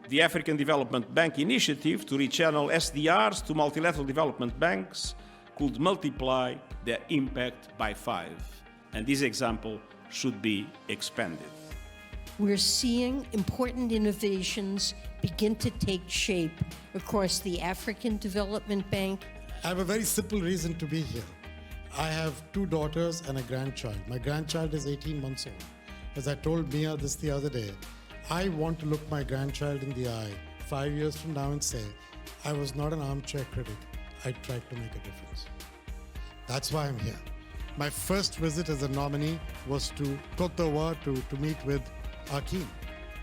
The African Development Bank initiative to rechannel SDRs to multilateral development banks could multiply their impact by 5. And this example should be expanded. We're seeing important innovations begin to take shape across the African Development Bank. I have a very simple reason to be here. I have 2 daughters and a grandchild. My grandchild is 18 months old. As I told Mia this the other day, I want to look my grandchild in the eye 5 years from now and say, I was not an armchair critic. I tried to make a difference. That's why I'm here. My first visit as a nominee was to Côte d'Ivoire to meet with Akin.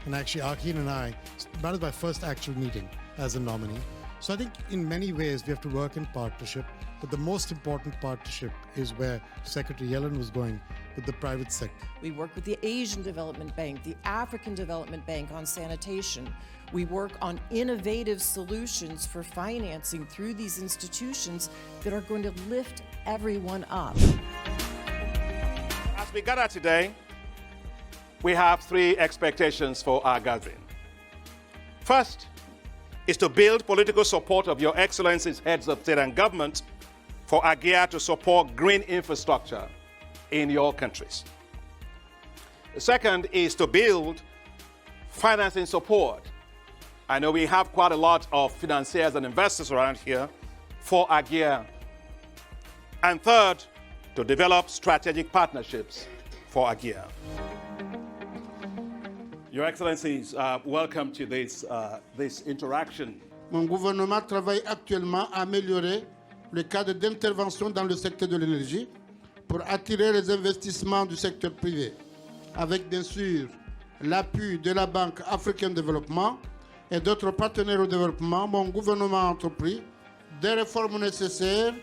And actually, Akin and that was my first actual meeting as a nominee. So I think in many ways we have to work in partnership, but the most important partnership is where Secretary Yellen was going with the private sector. We work with the Asian Development Bank, the African Development Bank on sanitation. We work on innovative solutions for financing through these institutions that are going to lift everyone up. As we gather today, we have 3 expectations for our gathering. First is to build political support of Your Excellency's heads of state and government for AGIA to support green infrastructure in your countries. The second is to build financing support. I know we have quite a lot of financiers and investors around here for AGIA. And third, to develop strategic partnerships for AGIA. Your Excellencies, welcome to this interaction. Mon gouvernement travaille actuellement à améliorer le cadre d'intervention dans le secteur de l'énergie pour attirer les investissements du secteur privé, avec bien sûr l'appui de la Banque africaine de développement et d'autres partenaires au développement. Mon gouvernement a entrepris des réformes nécessaires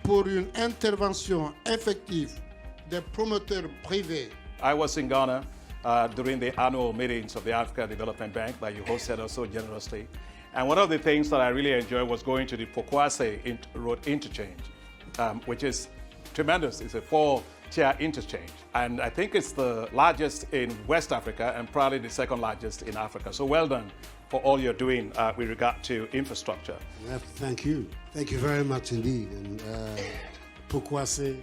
pour une intervention effective des promoteurs privés. I was in Ghana during the annual meetings of the Africa Development Bank that you hosted us so generously. And one of the things that I really enjoyed was going to the Pokwase Road interchange, which is tremendous. It's a 4-tier interchange. And I think it's the largest in West Africa and probably the second largest in Africa. So well done for all you're doing with regard to infrastructure. Thank you. Thank you very much indeed. And Pokwase,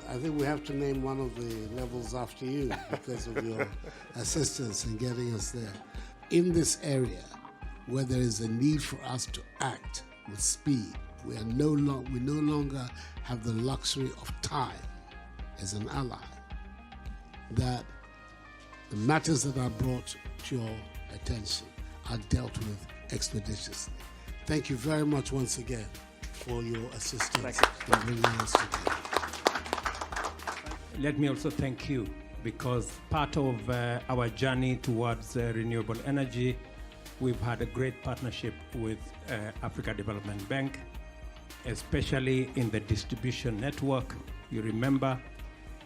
I think we have to name one of the levels after you because of your assistance in getting us there. In this area, where there is a need for us to act with speed, we no longer have the luxury of time as an ally, that the matters that are brought to your attention are dealt with expeditiously. Thank you very much once again for your assistance in bringing us together. Let me also thank you, because part of our journey towards renewable energy, we've had a great partnership with Africa Development Bank, especially in the distribution network. You remember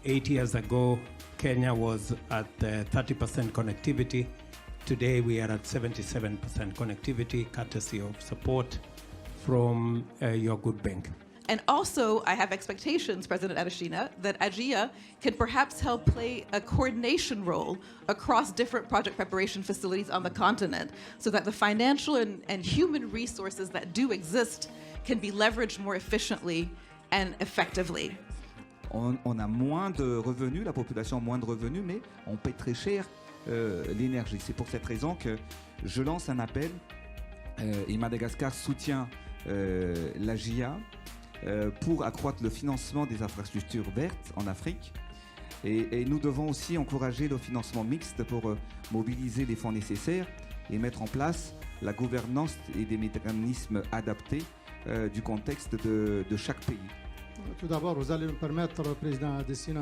8 years ago, Kenya was at 30% connectivity. Today we are at 77% connectivity, courtesy of support from your good bank. And also, I have expectations, President Adesina, that AGIA can perhaps help play a coordination role across different project preparation facilities on the continent, so that the financial and human resources that do exist can be leveraged more efficiently and effectively. On a moins de revenus, la population a moins de revenus, mais on paie très cher l'énergie. C'est pour cette raison que je lance un appel et Madagascar soutient l'AGIA pour accroître le financement des infrastructures vertes en Afrique. Et nous devons aussi encourager le financement mixte pour mobiliser les fonds nécessaires et mettre en place la gouvernance et des mécanismes adaptés du contexte de chaque pays. Tout d'abord, vous allez me permettre, Président Adesina,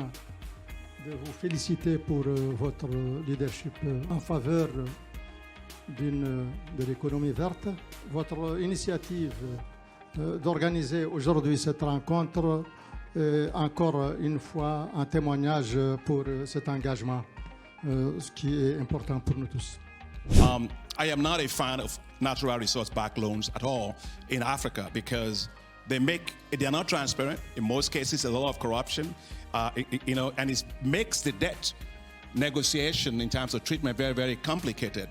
de vous féliciter pour votre leadership en faveur de l'économie verte. Votre initiative d'organiser aujourd'hui cette rencontre est encore une fois un témoignage pour cet engagement, ce qui est important pour nous tous. I am not a fan of natural resource backed loans at all in Africa because they are not transparent. In most cases, there's a lot of corruption, and it makes the debt negotiation in terms of treatment very, very complicated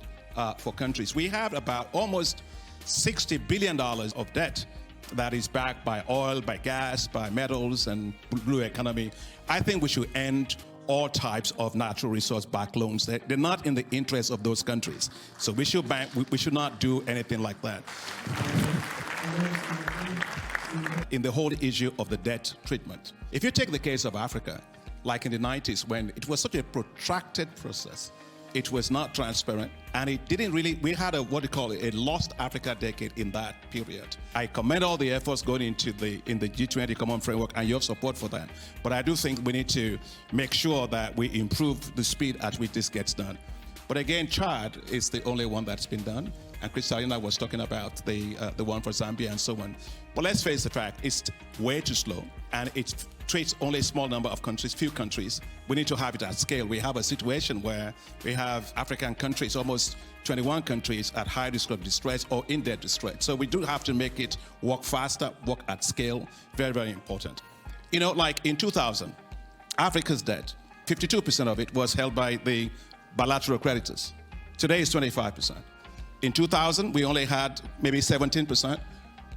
for countries. We have about almost $60 billion of debt that is backed by oil, by gas, by metals, and blue economy. I think we should end all types of natural resource-backed loans. They're not in the interest of those countries. So we should not do anything like that. In the whole issue of the debt treatment. If you take the case of Africa, like in the 90s, when it was such a protracted process, it was not transparent, and it didn't really, we had a, what do you call it, a lost Africa decade in that period. I commend all the efforts going into in the G20 Common Framework and your support for that. But I do think we need to make sure that we improve the speed at which this gets done. But again, Chad is the only one that's been done. And Kristalina was talking about the one for Zambia and so on. But let's face the fact, it's way too slow, and it treats only a small number of countries, few countries. We need to have it at scale. We have a situation where we have African countries, almost 21 countries at high risk of distress or in debt distress. So we do have to make it work faster, work at scale. Very, very important. You know, like in 2000, Africa's debt, 52% of it was held by the bilateral creditors. Today is 25%. In 2000, we only had maybe 17%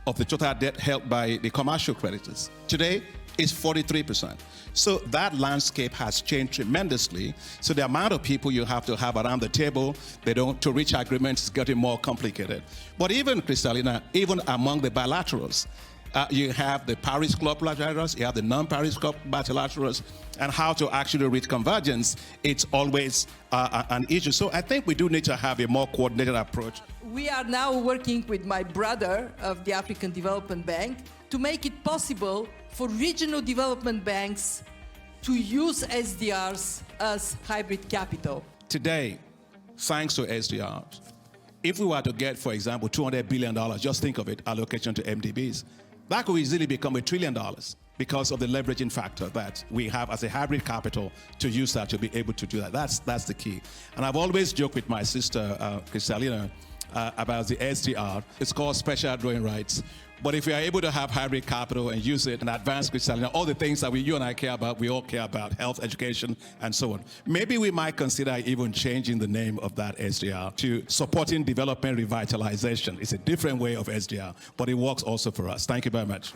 of the total debt held by the commercial creditors. Today, it's 43%. So that landscape has changed tremendously. So the amount of people you have to have around the table, to reach agreements is getting more complicated. But even, Kristalina, even among the bilaterals, you have the Paris Club bilaterals, you have the non-Paris Club bilaterals, and how to actually reach convergence, it's always an issue. So I think we do need to have a more coordinated approach. We are now working with my brother of the African Development Bank to make it possible for regional development banks to use SDRs as hybrid capital. Today, thanks to SDRs, if we were to get, for example, $200 billion, just think of it, allocation to MDBs, that could easily become $1 trillion because of the leveraging factor that we have as a hybrid capital to use that to be able to do that. That's the key. And I've always joked with my sister, Kristalina, about the SDR. It's called special drawing rights. But if we are able to have hybrid capital and use it and advance Kristalina, all the things that you and I care about, we all care about, health, education, and so on. Maybe we might consider even changing the name of that SDR to supporting development revitalization. It's a different way of SDR, but it works also for us. Thank you very much.